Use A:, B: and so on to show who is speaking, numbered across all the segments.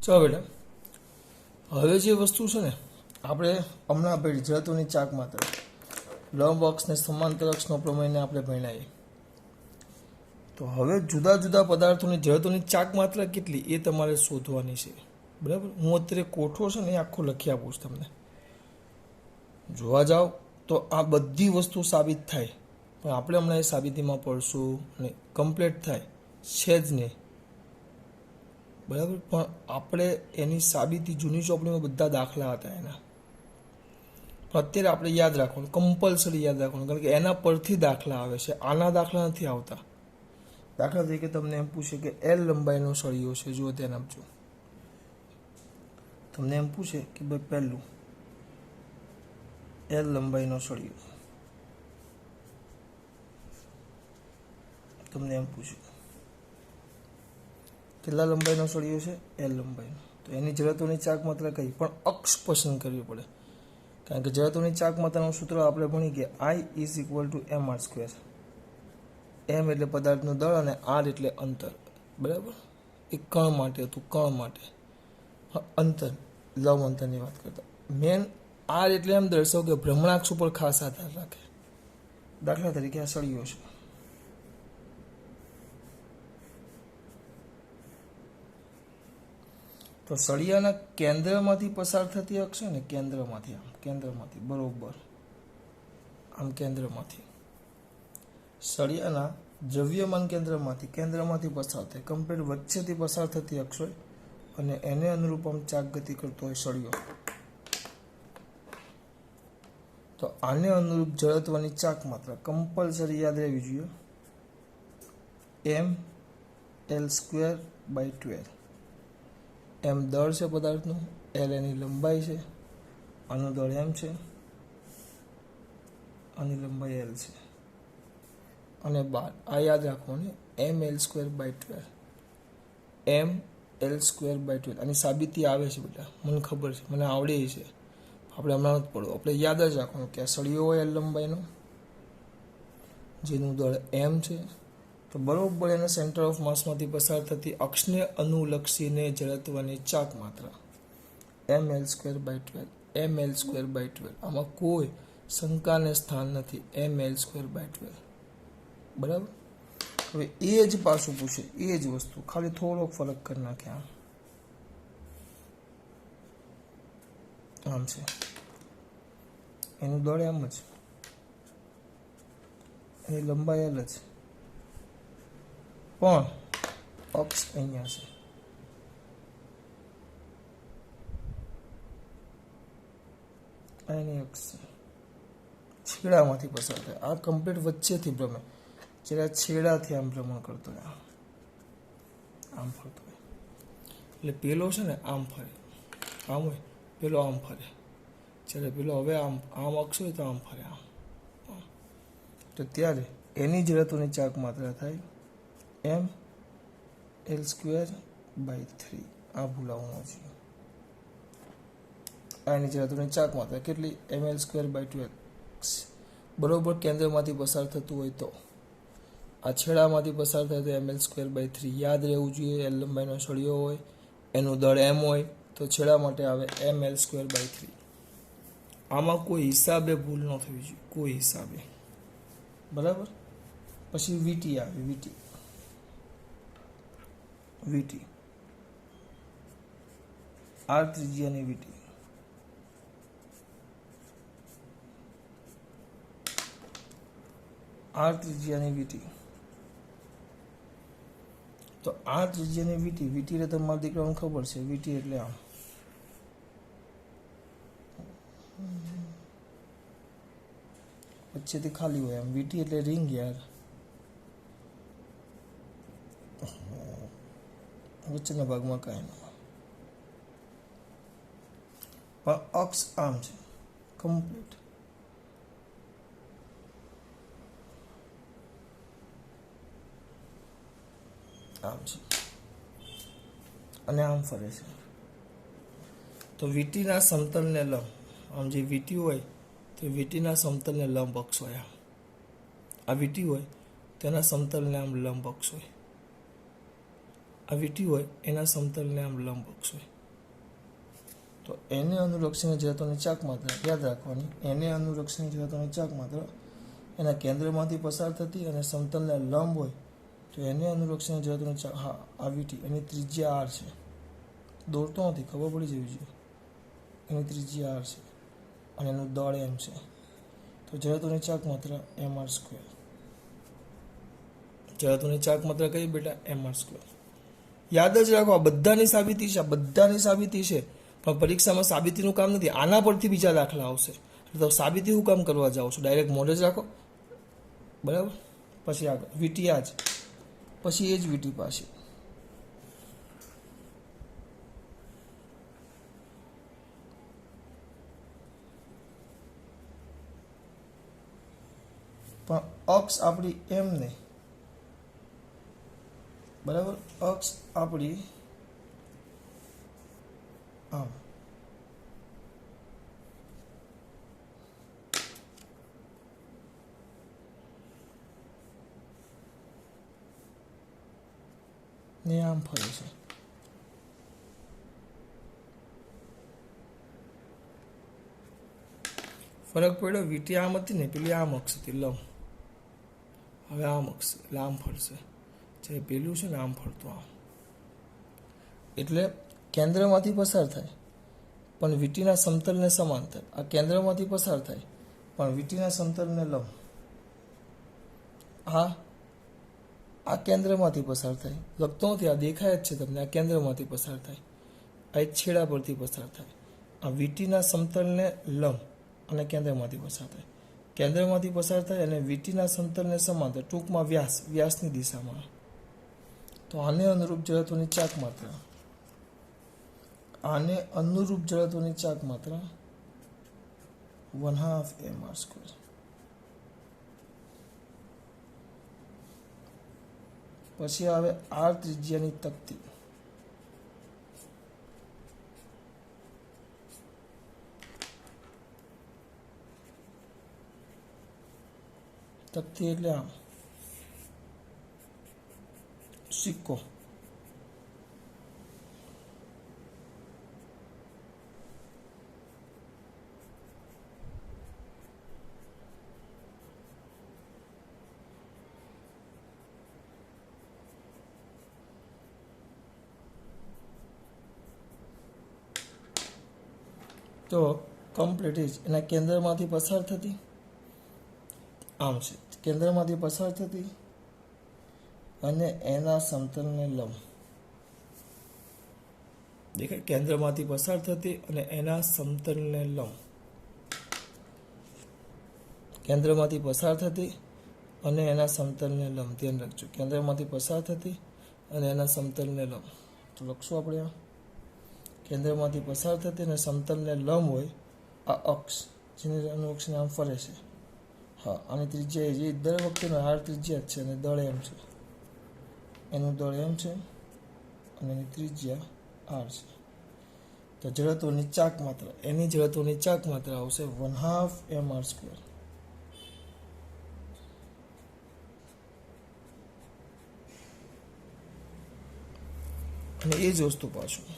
A: ચાલો બેટા, હવે જે વસ્તુ છે ને આપણે હમણાં ભણી જળત્વની ચાક માત્ર લંબ અક્ષ ને સમાંતર અક્ષનો પ્રમેયને આપણે ભણાવીએ. તો હવે જુદા જુદા પદાર્થોની જળત્વની ચાક માત્ર કેટલી એ તમારે શોધવાની છે. બરાબર, હું અત્યારે કોઠો છે ને એ આખો લખી આપું છું તમને. જોવા જાઓ તો આ બધી વસ્તુ સાબિત થાય, પણ આપણે હમણાં એ સાબિતીમાં પડશું અને કમ્પ્લીટ થાય છે જ નહીં. બરાબર, પણ આપણે એની સાબિતી જૂની ચોપડીમાં બધા દાખલા હતા એના. પણ અત્યારે આપણે યાદ રાખવાનું, કમ્પલસરી યાદ રાખવાનું, કારણ કે એના પરથી દાખલા આવે છે, આના દાખલા નથી આવતા. દાખલા તરીકે તમને એમ પૂછે કે એલ લંબાઈનો સળિયો છે, જુઓ ધ્યાન આપજો. તમને એમ પૂછે કે ભાઈ પહેલું એલ લંબાઈનો સળિયો, તમને એમ પૂછે કેટલા લંબાઈનો સળિયો છે? એલ લંબાઈનો. તો એની જળત્વની ચાક માત્ર કઈ પણ અક્ષ પસંદ કરવી પડે, કારણ કે જળત્વની ચાક માત્રાનું સૂત્ર આપણે ભણી ગયા, I is equal to M R square. M એટલે પદાર્થનું દળ અને આર એટલે અંતર. બરાબર, એક કણ માટે હતું, કણ માટે અંતર, લંબ અંતરની વાત કરતા. મેન આર એટલે એમ દર્શાવો કે ભ્રમણાક્ષ ઉપર ખાસ આધાર રાખે. દાખલા તરીકે આ સળિયો છે, તો સળિયાના કેન્દ્રમાંથી પસાર થતી અક્ષ ને, કેન્દ્રમાંથી, આમ કેન્દ્રમાંથી, બરોબર આમ કેન્દ્રમાંથી, સળિયાના દ્રવ્યમાન કેન્દ્રમાંથી પસાર થાય, કમ્પ્લીટ વચ્ચેથી પસાર થતી અક્ષ હોય અને એને અનુરૂપ આમ ચાક ગતિ કરતો હોય સળિયો. તો આને અનુરૂપ જળત્વની ચાક માત્ર કમ્પલસરી યાદ રહેવી જોઈએ, એમ એલ સ્ક્વેર બાય 12. એમ દળ છે પદાર્થનું, એલ એની લંબાઈ છે, આનું દળ એમ છે, આની લંબાઈ એલ છે, અને 12 આ યાદ રાખવાનું, M L square by 12. M L square by 12 આની સાબિતી આવે છે બેટા, મને ખબર છે, મને આવડે છે. આપણે હમણાં નથી પડવું, આપણે યાદ જ રાખવાનું કે આ સળિયો હોય એલ લંબાઈનો, જેનું દળ એમ છે, તો બરોબર એના સેન્ટર ઓફ માસમાંથી પસાર થતી અક્ષને અનુલક્ષીને જળત્વની ચાક માત્ર M L square by 12, M L square by 12. આમાં કોઈ શંકાને સ્થાન નથી, એમ એલ સ્ક્વેર બાય 12. બરાબર, હવે એ જ પાછું પૂછે, એ જ વસ્તુ, ખાલી થોડોક ફરક કરી નાખે. આમ છે, એનું દળ એમ જ, એની લંબાઈ એલ જ, પણ અક્ષ અહીંયા છે. એની અક્ષ છેડામાંથી પસાર થાય, આ કમ્પ્લીટ વચ્ચેથી ભ્રમે, જ્યારે છેડાથી આમ ભ્રમણ કરતો હોય, આમ ફરતો હોય. એટલે પેલો છે ને આમ ફરે, આમ હોય, પેલો આમ ફરે, જ્યારે પેલો હવે આમ અક્ષ હોય તો આમ ફરે, આમ. તો ત્યારે એની જળત્વની ચાક માત્ર થાય એમ એલ સ્ક્વેર બાય 3. આ ભૂલાવવાનું છે. આની જળત્વની ચાક માત્ર કેટલી? M L square by 12. બરોબર કેન્દ્રમાંથી પસાર થતું હોય તો, આ છેડામાંથી પસાર થાય તો એમ એલ સ્ક્વેર બાય 3 યાદ રહેવું જોઈએ. એલ લંબાઈનો સળિયો હોય, એનું દળ એમ હોય, તો છેડા માટે આવે એમ એલ સ્ક્વેર બાય 3. આમાં કોઈ હિસાબે ભૂલ ન થવી જોઈએ, કોઈ હિસાબે. બરાબર, પછી વીટી આવે, વીટી આર ત્રિજ્યાની વીટી, આર ત્રિજ્યાની વીટી. તો આ ત્રિજ્યાની વીટી, વીટી એટલે તમારા દીકરાને ખબર છે, વીટી એટલે આમ, વચ્ચેથી ખાલી હોય, આમ વીટી એટલે રિંગ યાર, વચ્ચેના ભાગમાં કાંઈ નહીં, પણ અક્ષ આમ છે કમ્પ્લીટ. આમ છે અને આમ ફરે છે. તો વીટીના સમતલને લંબ, આમ જે વીટી હોય તો વીટીના સમતલને લંબ અક્ષ હોય. આ વીટી હોય તેના સમતલને આમ લંબ અક્ષ હોય. આ વીટી હોય એના સમતલને આમ લંબ અક્ષ હોય, તો એને અનુલક્ષીને જડત્વની ચાક માત્રા યાદ રાખવાની. એને અનુલક્ષીને જડત્વની ચાક માત્રા એના કેન્દ્રમાંથી પસાર થતી અને સમતલને લંબ હોય તો એને અનુલક્ષીને જડત્વની ચાક, હા આ વીટી એની ત્રિજ્યા આર છે, દોરતો નથી, ખબર પડી જવી જોઈએ, એની ત્રિજ્યા આર છે અને એનું દળ એમ છે, તો જડત્વની ચાક માત્રા એમ આર સ્ક્વેર. જડત્વની ચાક માત્રા કઈ બેટા? M R square. યાદ જ રાખો, આ બધાની સાબિતી છે, આ બધાની સાબિતી છે, પણ પરીક્ષામાં સાબિતીનું કામ નથી, આના પરથી બીજા દાખલા આવશે, તો સાબિતી હું કામ કરવા જાઓ છો? ડાયરેક્ટ મોઢે જ રાખો, બરાબર. પછી આગળ વીટી આ જ, પછી એ જ વીટી પાછી, પણ અક્ષ આપણી એમ નહીં, બરાબર. અક્ષ આપણી આમ, ને આમ ફરે છે. ફરક પડ્યો? વીટી આમ હતી ને, પેલી આમ અક્ષ હતી લંબ, હવે આમ અક્ષ એટલે આમ ફરશે, જે પેલું છે ને આમ ફરતું આમ, એટલે કેન્દ્રમાંથી પસાર થાય પણ વીટીના સમતલને સમાંતર. આ કેન્દ્રમાંથી પસાર થાય પણ વીટીના સમતલને લંબ. આ કેન્દ્રમાંથી પસાર થાય, લગતો નથી, આ દેખાય જ છે તમને, આ કેન્દ્રમાંથી પસાર થાય, આ એક છેડા પરથી પસાર થાય. આ વીટીના સમતલને લંબ અને કેન્દ્રમાંથી પસાર થાય, કેન્દ્રમાંથી પસાર થાય અને વીટીના સમતલને સમાંતર, ટૂંકમાં વ્યાસની દિશામાં. તો આને અનુરૂપ જડત્વની ચાક માત્રા, આને અનુરૂપ જડત્વની ચાક માત્રા 1/2 mr². પછી આવે આર ત્રિજ્યાની તકતી. તકતી એટલે આમ સિક્કો. તો કમ્પ્લીટ જ એના કેન્દ્રમાંથી પસાર થતી આમ છે, કેન્દ્રમાંથી પસાર થતી અને એના સમતલને લંબ. દેખાય? કેન્દ્રમાંથી પસાર થતી અને એના સમતલને લંબ. કેન્દ્રમાંથી પસાર થતી અને એના સમતલને લંબ. ધ્યાન રાખજો, કેન્દ્રમાંથી પસાર થતી અને એના સમતલને લંબ. તો લખશું આપણે આ કેન્દ્રમાંથી પસાર થતી અને સમતલને લંબ હોય આ અક્ષ, જેની અનુઅક્ષને આમ ફરે છે. હા, અને ત્રિજ્યા જે દર વખતેનો આર ત્રિજ્યા જ છે અને દળ એમ છે, એનું દળ એમ છે અને એની ત્રિજ્યા આર છે. તો જડત્વની ચાક માત્રા, એની જડત્વની ચાક માત્રા આવશે 1/2 mr². અને એ જ વસ્તુ પાછું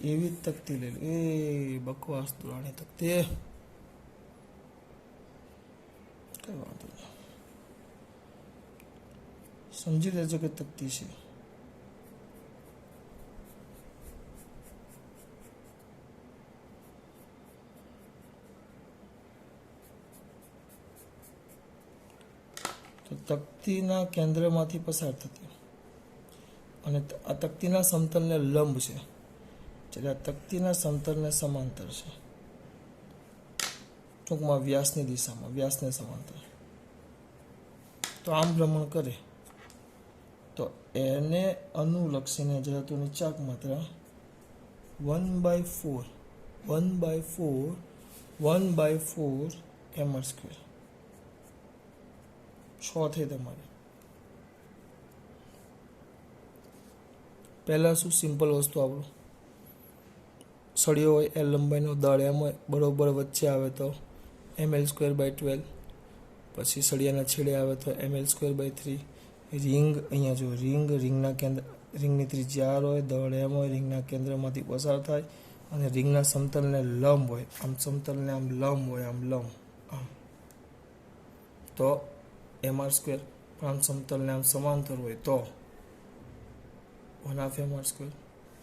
A: એવી જ તકતી લઈ લો. એ બકવાસ દુરાણી તકતી, કઈ વાંધો નહીં, સમજી લેજો કે તકતી છે. તો તકતીના કેન્દ્રમાંથી પસાર થતી અને આ તકતીના સમતલને લંબ છે, એટલે આ તકતીના સમતલને સમાંતર છે, ટૂંકમાં વ્યાસની દિશામાં, વ્યાસને સમાંતર. તો આમ ભ્રમણ કરે તો એને અનુલક્ષીને જડત્વની ચાક માત્રા 1/4 mr². 6 થઈ તમારે. પહેલાં શું સિમ્પલ વસ્તુ આપણું સળિયો હોય એ લંબાઈનો દળ એમ હોય, બરોબર વચ્ચે આવે તો ml²/12, પછી સળિયાના છેડે આવે તો ml²/3। રિંગ, અહીંયા જો રિંગના કેન્દ્ર, રિંગની ત્રિજ્યા r હોય, દળ m હોય, રિંગના કેન્દ્રમાંથી પસાર થાય અને રિંગના સમતલને લંબ હોય, આમ સમતલને આમ લંબ હોય, આમ લંબ આમ, તો mr²। પણ આમ સમતલને આમ સમાંતર હોય તો 1/2 mr²।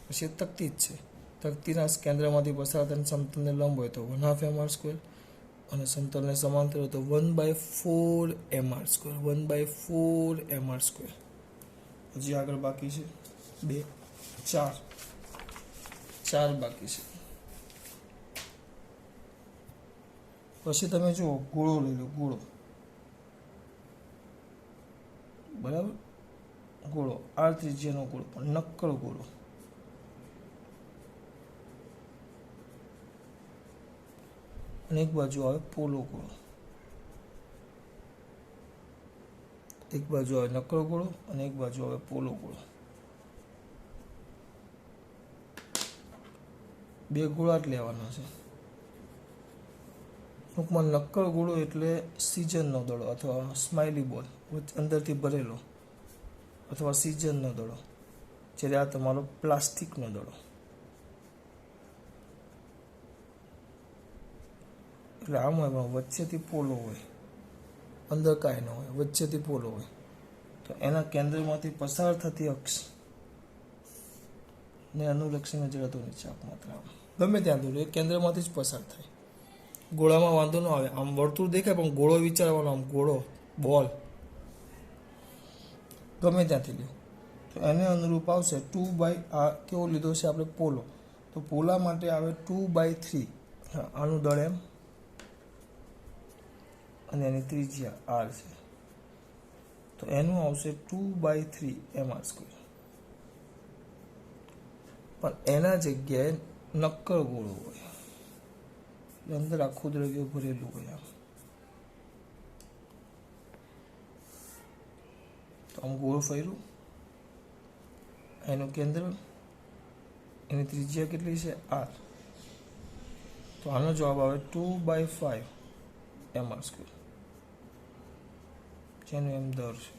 A: પછી તકતી જ છે, તકતીના કેન્દ્રમાંથી પસાર થઈને સમતલને લંબ હોય તો 1/2 mr², અને સમતલને સમાંતર હોય તો 1/4 mr², 1/4 mr²। હજી આગળ બાકી છે 2, 4 બાકી છે। પછી તમે જુઓ ગોળો લઈ લો, ગોળો, બરાબર, ગોળો r ત્રિજ્યાનો ગોળો, પણ નક્કર ગોળો, અને એક બાજુ આવે પોલો ગોળો, એક બાજુ આવે નક્કર ગોળો અને એક બાજુ આવે પોલો ગોળો, બે ગોળા જ લેવાના છે। ટૂંકમાં નક્કર ગોળો એટલે સિઝનનો દડો અથવા સ્માઇલી બોલ, અંદરથી ભરેલો, અથવા સિઝનનો દડો, જ્યારે આ તમારો પ્લાસ્ટિકનો દડો, એટલે આમ હોય પણ વચ્ચેથી પોલો હોય, અંદર કાંઈ ન હોય, વચ્ચેથી પોલો હોય, તો એના કેન્દ્રમાંથી પસાર થતી અક્ષ ને અનુલક્ષીને જડત્વની ચાક માત્રા આવે, ગમે ત્યાં દૂર, એ કેન્દ્રમાંથી જ પસાર થાય। ગોળામાં વાંધો ન આવે, આમ વર્તુળ દેખાય પણ ગોળો વિચારવાનો, આમ ગોળો, બોલ, ગમે ત્યાંથી લ્યો તો એને અનુરૂપ આવશે 2/r। કેવો લીધો છે આપણે? પોલો, તો પોલા માટે આવે 2/3। આનું દળ m અને એની ત્રિજ્યા r છે, તો એનું આવશે 2/3 mr²। પણ એના જગ્યાએ નક્કર ગોળો હોય, અંદર આખું દ્રવ્ય ભરેલું હોય, તો આમ ગોળ ફર્યું, એનું કેન્દ્ર, એની ત્રિજ્યા કેટલી છે? r, તો આનો જવાબ આવે 2/5 mr², જેનું એમ દર છે।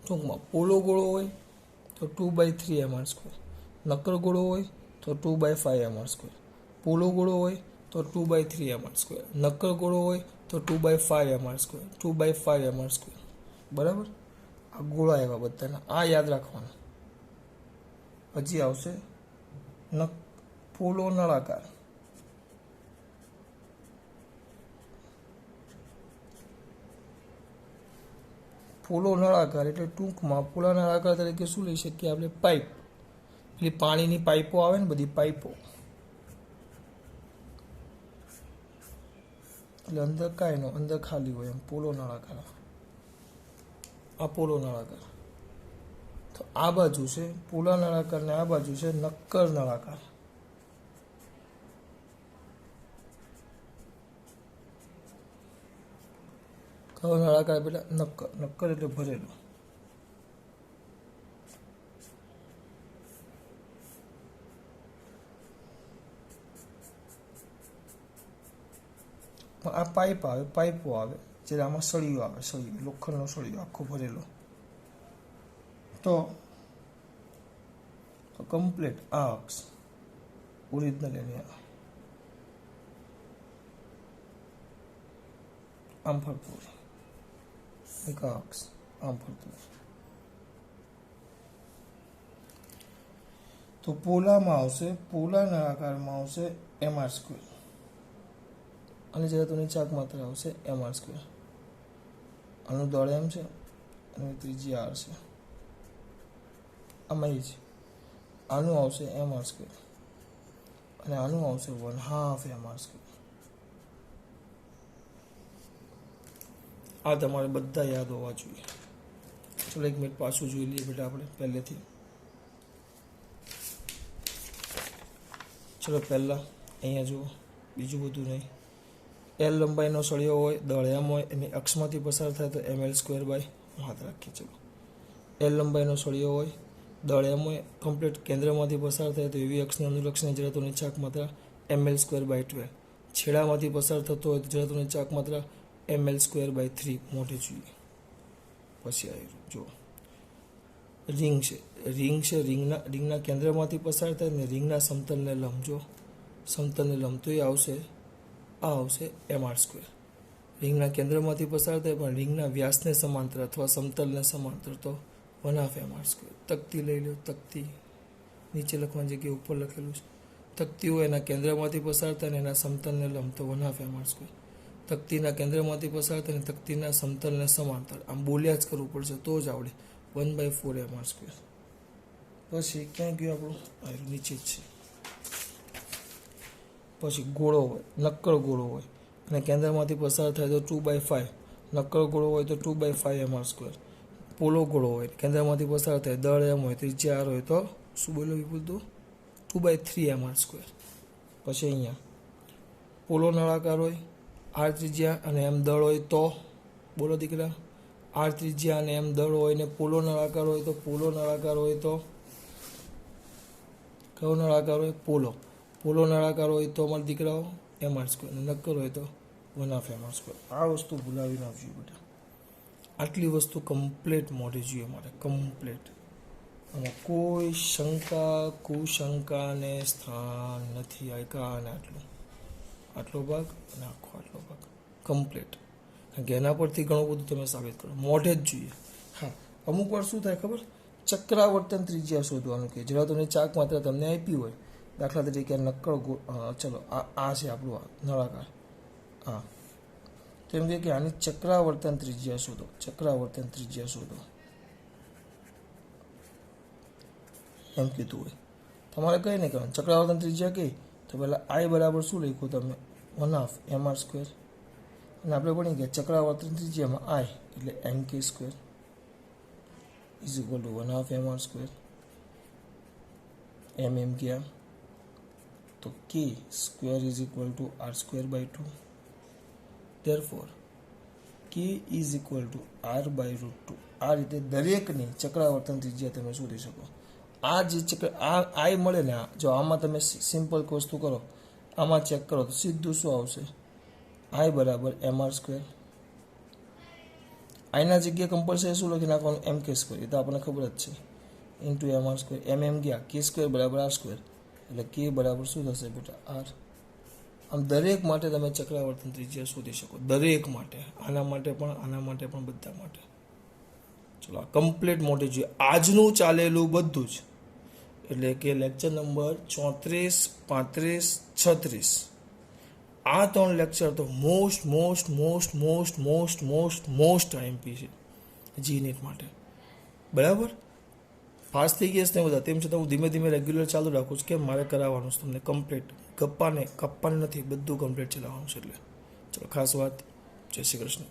A: ટૂંકમાં પોલો ગોળો હોય તો 2/3 mr², નક્કર ગોળો હોય તો 2/5 mr², પોલો ગોળો હોય તો 2/3 mr², નક્કર ગોળો હોય તો 2/5 mr², 2/5 mr², બરાબર। આ ગોળા એવા બધાના, આ યાદ રાખવાના। હજી આવશે પોલો નળાકાર, પોલો નળાકાર એટલે ટૂંકમાં પોલા નળાકાર તરીકે શું લઈ શકીએ આપણે? પાઇપ, એટલે પાણીની પાઇપો આવે ને, બધી પાઇપો, એટલે અંદર કાંઈ ન, અંદર ખાલી હોય, એમ પોલો નળાકાર। આ પોલો નળાકાર, તો આ બાજુ છે પોલા નળાકાર ને આ બાજુ છે નક્કર નળાકાર। કયો નળાકાર બેટા? નક્કર, નક્કર એટલે ભરેલો। આ પાઇપ આવે, પાઇપો આવે, જ્યારે આમાં સળિયો આવે, સળિયો, લોખંડનો સળિયો આખો ભરેલો, તો કમ્પ્લીટ આ અક્ષ ઓરિજિનલ એની આમ ફરતું હોય, એક અક્ષ આમ ફરતું હોય, તો પોલામાં આવશે, પોલા નળાકારમાં આવશે mr², અને જડત્વની ચાક માત્રા આવશે mr², આનું દળ m છે અને ત્રિજ્યા r છે, આમાં એ જ, આનું આવશે mr² અને આનું આવશે 1/2 mr²। આ તમારે બધા યાદ હોવા જોઈએ। ચલો 1 મિનિટ પાછું જોઈ લઈએ બેટા આપણે પહેલેથી। ચલો પહેલાં અહીંયા જુઓ, બીજું બધું નહીં। l લંબાઈનો સળિયો હોય, દળ m હોય, એની અક્ષમાંથી પસાર થાય તો ml²/, હાથ રાખીએ, ચલો l લંબાઈનો સળિયો હોય, દળ m હોય, કમ્પ્લીટ કેન્દ્રમાંથી પસાર થાય તો એવી અક્ષની અનુલક્ષીને જડત્વની ચાક માત્રા ml²/12, છેડામાંથી પસાર થતો હોય તો જડત્વની ચાક માત્રા ml²/3 મોઢે જોઈએ. પછી આવ્યું જો રિંગ છે, રિંગના કેન્દ્રમાંથી પસાર થાય ને રિંગના સમતલને લંબ, જો સમતલને લંબ તો એ આવશે, આ આવશે mr². રિંગના કેન્દ્રમાંથી પસાર થાય પણ રિંગના વ્યાસને સમાંતર અથવા સમતલને સમાંતર તો 1/2 mr². તકતી લઈ લો, તકતી નીચે લખવાની જગ્યાએ ઉપર લખેલું છે. તકતી હોય એના કેન્દ્રમાંથી પસાર થાય ને એના સમતલને લંબ તો 1/2 mr². તકતીના કેન્દ્રમાંથી પસાર થાય ને તકતીના સમતલને સમાંતર, આમ બોલ્યા જ કરવું પડશે તો જ આવડે, 1/4 mr². પછી ક્યાં ગયું આપણું? આ નીચે જ છે. પછી ગોળો હોય, નક્કર ગોળો હોય અને કેન્દ્રમાંથી પસાર થાય તો 2/5, નક્કર ગોળો હોય તો 2/5 mr². પોલો ગોળો હોય, કેન્દ્રમાંથી પસાર થાય, દળ m હોય, ત્રિજ્યા r હોય તો શું બોલો વિપુલ તું? 2/3 mr². પછી અહીંયા પોલો નળાકાર હોય, r ત્રિજ્યા અને m દળ હોય તો બોલો દીકરા, r ત્રિજ્યા અને m દળ હોય ને પોલો નળાકાર હોય તો કયો નળાકાર હોય? પોલો નળાકાર હોય તો અમારા દીકરાઓ mr², અને નક્કર હોય તો 1/2 mr². આ વસ્તુ ભૂલાવી ના જોઈએ બેટા. આટલી વસ્તુ કમ્પ્લીટ મોઢે જોઈએ મારે, કમ્પ્લીટ. અને કોઈ શંકા કુશંકાને સ્થાન નથી. અને આટલો ભાગ અને આટલો ભાગ કમ્પ્લીટ. કારણ કે એના પરથી ઘણું બધું તમે સાબિત કરો, મોઢે જ જોઈએ. હા, અમુક વાર શું થાય ખબર? ચક્રાવર્તન ત્રિજ્યા શોધવાનું કે જરા તમને ચાક માત્ર તમને આપી હોય, દાખલા તરીકે નક્કર ચલો આ છે આપણું આ નળાકાર, હા, તેમ કે આની ચક્રાવર્તન ત્રિજ્યા શોધો, એમ કીધું હોય. તમારે કંઈ નહીં કરવાનું, ચક્રાવર્તન ત્રિજ્યા કઈ તો પહેલાં I બરાબર શું લખ્યું તમે? 1/2 mr². અને આપણે ભણી ગયા ચક્રાવર્તન ત્રિજ્યામાં I એટલે mk² is equal two 1/2 mr². એમ ગયા તો k² is equal two r²/2. therefore k is equal two r/√2. આ રીતે દરેકની ચક્રાવર્તન ત્રિજ્યા તમે શોધી શકો. આ જે આ I મળે ને, જો આમાં તમે સિમ્પલ વસ્તુ કરો, આમાં ચેક કરો તો સીધું શું આવશે? I બરાબર mr². આઈના જગ્યાએ કમ્પલસરી શું લખી નાખવાનું? mk². એ તો આપણને ખબર જ છે, ઇન્ટુ mr². ગયા k² બરાબર r², એટલે k બરાબર શું થશે બેટા? r. આમ દરેક માટે તમે ચક્રાવર્તન ત્રિજ્યા શોધી શકો, દરેક માટે, આના માટે પણ બધા માટે. ચલો આ કમ્પ્લીટ મોટી જોઈએ આજનું ચાલેલું બધું જ, એટલે કે લેક્ચર નંબર 34, 35, 36 આ 3 લેક્ચર તો મોસ્ટ આઈએમપી છે જીનીટ માટે. બરાબર, પાસ થઈ ગયા છે ને બધા, તેમ છતાં હું ધીમે ધીમે રેગ્યુલર ચાલુ રાખું છું કે મારે કરાવવાનું છે તમને કમ્પ્લીટ, કપ્પાને નથી, બધું કમ્પ્લીટ ચલાવવાનું છે. એટલે ચલો ખાસ વાત. જય શ્રી કૃષ્ણ.